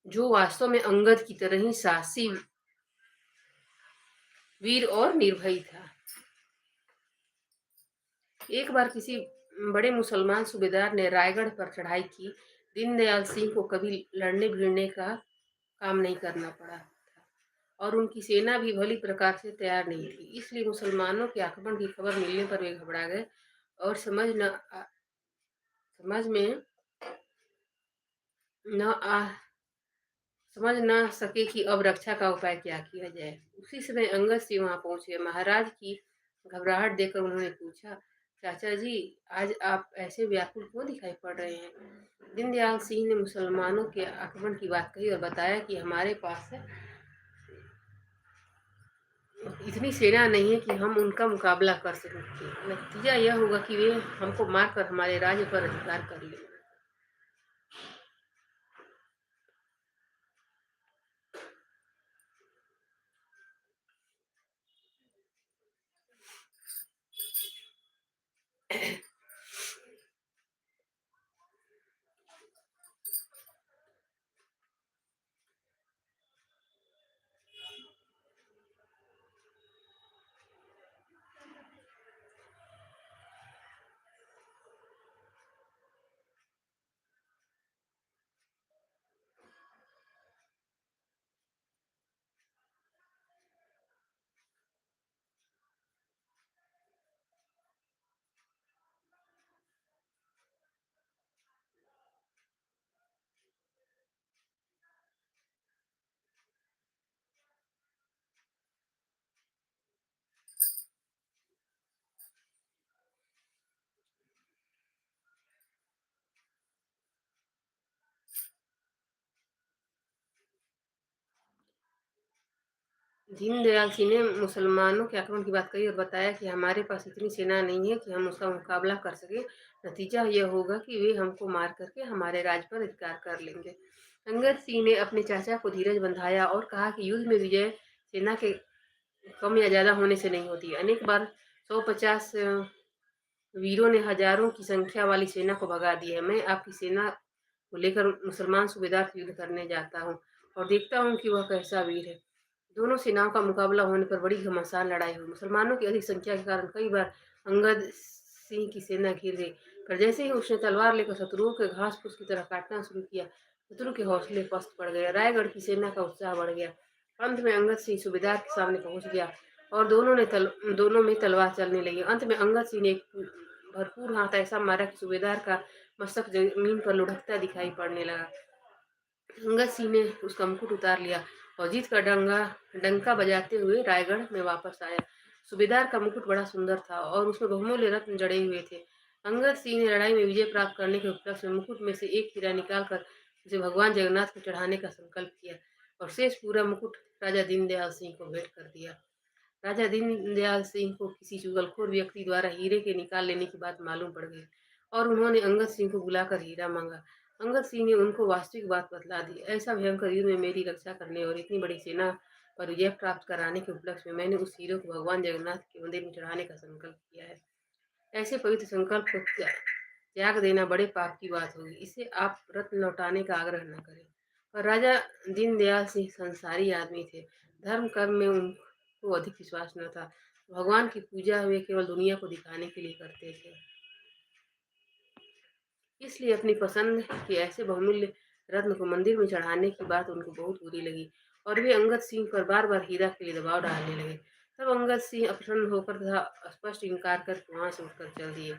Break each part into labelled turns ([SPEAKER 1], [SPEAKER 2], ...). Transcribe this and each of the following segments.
[SPEAKER 1] जो वास्तव में अंगद की तरह ही साहसी, वीर और निर्भयी था। एक बार किसी बड़े मुसलमान सूबेदार ने रायगढ़ पर चढ़ाई की। दीनदयाल सिंह को कभी लड़ने भिड़ने का काम नहीं करना पड़ा था और उनकी सेना भी भली प्रकार से तैयार नहीं थी। इसलिए मुसलमानों के आक्रमण की खबर मिलने पर वे घबरा गए और समझ में न आ समझ ना सके कि अब रक्षा का उपाय क्या किया जाए। उसी समय अंगद सिंह वहां पहुंचे। महाराज की घबराहट देखकर उन्होंने पूछा, चाचा जी, आज आप ऐसे व्याकुल क्यों दिखाई पड़ रहे हैं? दीनदयाल सिंह ने मुसलमानों के आक्रमण की बात कही और बताया कि हमारे पास इतनी सेना नहीं है कि हम उनका मुकाबला कर सकें। नतीजा यह होगा कि वे हमको मारकर हमारे राज्य पर अधिकार कर लेंगे। दीनदयाल सिंह ने मुसलमानों के आक्रमण की बात कही और बताया कि हमारे पास इतनी सेना नहीं है कि हम उसका मुकाबला कर सके। नतीजा यह होगा कि वे हमको मार करके हमारे राज्य पर अधिकार कर लेंगे। अंगद सिंह ने अपने चाचा को धीरज बंधाया और कहा कि युद्ध में विजय सेना के कम या ज्यादा होने से नहीं होती। अनेक बार 150 वीरों ने हजारों की संख्या वाली सेना को भगा दिया है। मैं आपकी सेना को लेकर मुसलमान सूबेदार से युद्ध करने जाता हूँ और देखता हूँ कि वह कैसा वीर है। दोनों सेनाओं का मुकाबला होने पर बड़ी घमासान लड़ाई हुई। मुसलमानों की अधिक संख्या के कारण कई बार अंगद सिंह की सेना घिर गई, पर जैसे ही उसने तलवार लेकर शत्रुओं के घास फूस की तरह काटना शुरू किया, शत्रु के हौसले पस्त पड़ गए। रायगढ़ की सेना का उत्साह बढ़ गया। अंत में अंगद सिंह सूबेदार के सामने पहुंच गया और दोनों में तलवार चलने लगी। अंत में अंगद सिंह ने एक भरपूर हाथ ऐसा मारा कि सूबेदार का मस्तक जमीन पर लुढ़कता दिखाई पड़ने लगा। अंगद सिंह ने उसका मुकुट उतार लिया और जीत का डंका बजाते हुए रायगढ़ में वापस आया। सूबेदार का मुकुट बड़ा सुंदर था और उसमें बहुमूल्य रत्न जड़े हुए थे। अंगद सिंह ने लड़ाई में विजय प्राप्त करने के उपलक्ष्य में मुकुट में से एक हीरा निकालकर उसे भगवान जगन्नाथ को चढ़ाने का संकल्प किया और शेष पूरा मुकुट राजा दीनदयाल सिंह को भेंट कर दिया। राजा दीनदयाल सिंह को किसी चुगलखोर व्यक्ति द्वारा हीरे के निकाल लेने की बात मालूम पड़ गई और उन्होंने अंगद सिंह को बुलाकर हीरा मांगा। अंगद सिंह ने उनको वास्तविक बात बतला दी। ऐसा भयंकर युद्ध में मेरी रक्षा करने और इतनी बड़ी सेना पर विजय प्राप्त कराने के उपलक्ष्य में मैंने उस हीरे को भगवान जगन्नाथ के मंदिर में चढ़ाने का संकल्प किया है। ऐसे पवित्र संकल्प को त्याग देना बड़े पाप की बात होगी। इसे आप रत्न लौटाने का आग्रह न करें। पर राजा दीनदयाल सिंह संसारी आदमी थे। धर्म कर्म में उनको अधिक विश्वास न था। भगवान की पूजा वे केवल दुनिया को दिखाने के लिए करते थे। इसलिए अपनी पसंद के ऐसे बहुमूल्य रत्न को मंदिर में चढ़ाने की बात उनको बहुत बुरी लगी और वे अंगद सिंह पर बार बार हीरा के लिए दबाव डालने लगे। तब अंगद सिंह अप्रसन्न होकर तथा स्पष्ट इनकार करके वहां से उठकर चल दिए।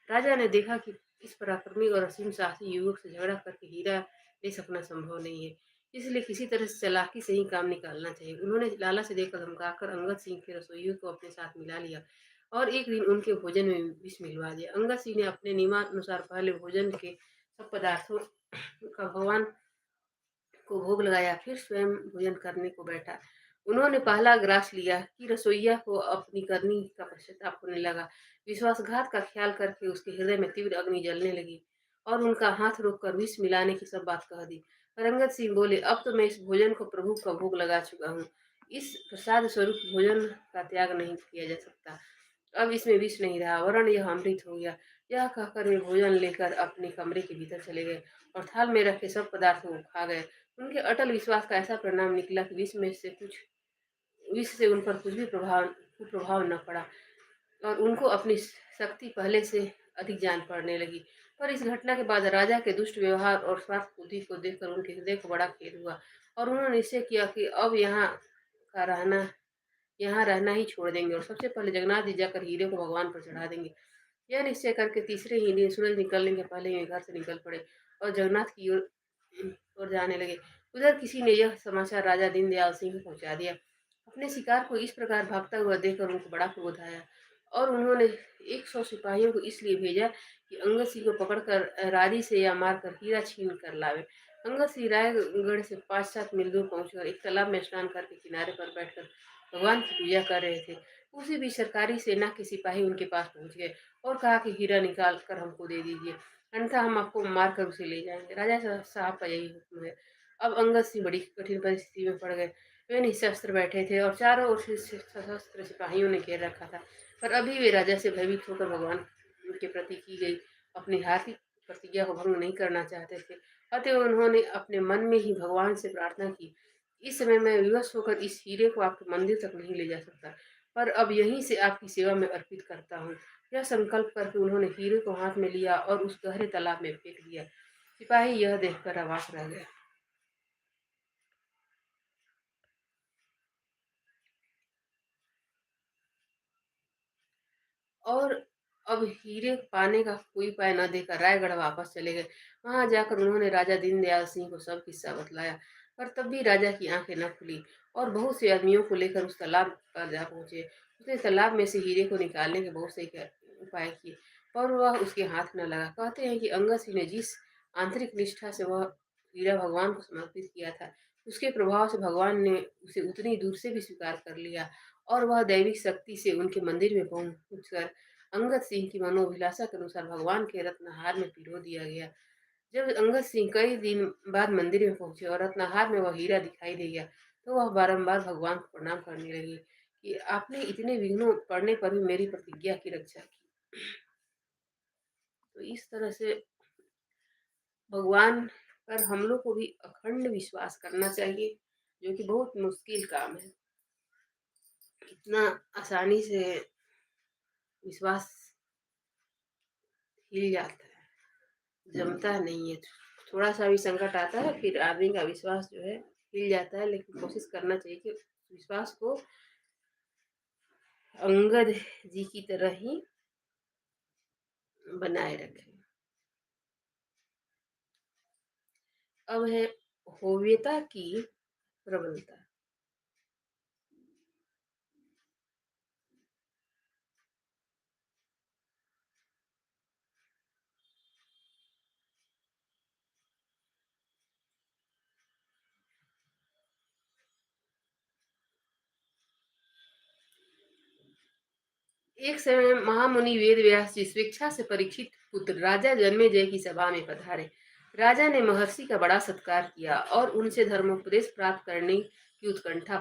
[SPEAKER 1] राजा ने देखा कि इस पराक्रमी और असीम साहसी युवक से झगड़ा करके हीरा ले सकना संभव नहीं है, इसलिए किसी तरह से चालाकी से ही काम निकालना चाहिए। उन्होंने लाला से देकर धमकाकर अंगद सिंह के रसोइयों को अपने साथ मिला लिया और एक दिन उनके भोजन में विष मिलवा दिया। अंगद सिंह ने अपने नियमानुसार पहले भोजन के सब पदार्थों का भगवान को भोग लगाया, फिर स्वयं भोजन करने को बैठा। उन्होंने पहला ग्रास लिया कि रसोइया को अपनी करनी का पश्चाताप होने लगा। विश्वासघात का ख्याल करके उसके हृदय में तीव्र अग्नि जलने लगी और उनका हाथ रोककर विष मिलाने की सब बात कह दी। परंगत सिंह बोले, अब तो मैं इस भोजन को प्रभु का भोग लगा चुका हूँ। इस प्रसाद स्वरूप भोजन का त्याग नहीं किया जा सकता। अब इसमें विष नहीं रहा, वरन यह अमृत हो गया। यह कहकर वे भोजन लेकर अपने कमरे के भीतर चले गए और थाल में रखे सब पदार्थों को खा गए। उनके अटल विश्वास का ऐसा परिणाम निकला कि विश्व से उन पर कुछ भी कुप्रभाव न पड़ा और उनको अपनी शक्ति पहले से अधिक जान पड़ने लगी। पर इस घटना के बाद राजा के दुष्ट व्यवहार और स्वार्थ बुद्धि को देखकर उनके हृदय को बड़ा खेद हुआ और उन्होंने निश्चय किया कि अब का रहना यहाँ रहना ही छोड़ देंगे और सबसे पहले जगन्नाथ जी जाकर हीरे को भगवान पर चढ़ा देंगे। यह निश्चय करके तीसरे ही दिन सूरज निकलने के पहले ही वे घर से निकल पड़े और जगन्नाथ की ओर जाने लगे। उधर किसी ने यह समाचार राजा दीनदयाल सिंह को पहुंचा दिया। अपने शिकार को इस प्रकार भागता हुआ देखकर उनको बड़ा क्रोध आया और उन्होंने 100 सिपाहियों को इसलिए भेजा कि अंगद सिंह को पकड़कर राजी से या मारकर हीरा छीन कर लावे। अंगद सिंह रायगढ़ से 5-7 मील दूर पहुंचकर एक तालाब में स्नान करके किनारे पर बैठकर भगवान की पूजा कर रहे थे। उसी बीच सरकारी सेना के सिपाही उनके पास पहुंच गए और कहा कि हीरा निकाल कर हमको दे दीजिए, अन्यथा हम आपको मार कर उसे ले जाएंगे। राजा साहब का यही हुक्म है। अब अंगद सिंह बड़ी कठिन परिस्थिति में पड़ गए। वे निशस्त्र बैठे थे और चारों ओर से सशस्त्र सिपाहियों ने घेर रखा था, पर अभी वे राजा से भयभीत होकर भगवान के प्रति की गई अपनी हार की प्रतिज्ञा को भंग नहीं करना चाहते थे। अतः उन्होंने अपने मन में ही भगवान से प्रार्थना की, इस समय मैं विवश होकर इस हीरे को आपके मंदिर तक नहीं ले जा सकता, पर अब यहीं से आपकी सेवा में अर्पित करता हूँ। यह संकल्प करके उन्होंने हीरे को हाथ में लिया और उस गहरे तालाब में फेंक दिया। सिपाही यह देखकर अवाक रह गया। और अब हीरे पाने का कोई उपाय न देखकर रायगढ़ वापस चले गए। वहां जाकर उन्होंने राजा दीनदयाल सिंह को सब किस्सा बतलाया, पर तब भी राजा की आंखें न खुली और बहुत से आदमियों को लेकर उस तालाब पर जा पहुंचे। उसने तालाब में से हीरे को निकालने के बहुत से उपाय किए, पर वह उसके हाथ न लगा। कहते हैं कि अंगद सिंह ने जिस आंतरिक निष्ठा से वह हीरा भगवान को समर्पित किया था, उसके प्रभाव से भगवान ने उसे उतनी दूर से भी स्वीकार कर लिया और वह दैविक शक्ति से उनके मंदिर में पहुंचकर अंगद सिंह की मनोभिलाषा के अनुसार भगवान के रत्नहार में पिरो दिया गया। जब अंगद सिंह कई दिन बाद मंदिर में पहुंचे और रत्नहार में वह हीरा दिखाई दे गया, तो वह बारंबार भगवान को प्रणाम करने लगी कि आपने इतने विघ्नों पड़ने पर भी मेरी प्रतिज्ञा की रक्षा की। तो इस तरह से भगवान पर हम लोग को भी अखंड विश्वास करना चाहिए, जो कि बहुत मुश्किल काम है। इतना आसानी से विश्वास हिल जाता है, जमता नहीं है। थोड़ा सा भी संकट आता है फिर आदमी का विश्वास जो है हिल जाता है, लेकिन कोशिश करना चाहिए कि विश्वास को अंगद जी की तरह ही बनाए रखें। अब है होव्यता की प्रबलता। एक समय महामुनि वेद व्यास जी स्वेच्छा से परीक्षित पुत्र राजा जन्मेजय की सभा में पधारे। राजा ने महर्षि का बड़ा सत्कार किया और उनसे धर्मोपदेश प्राप्त करने की उत्कंठा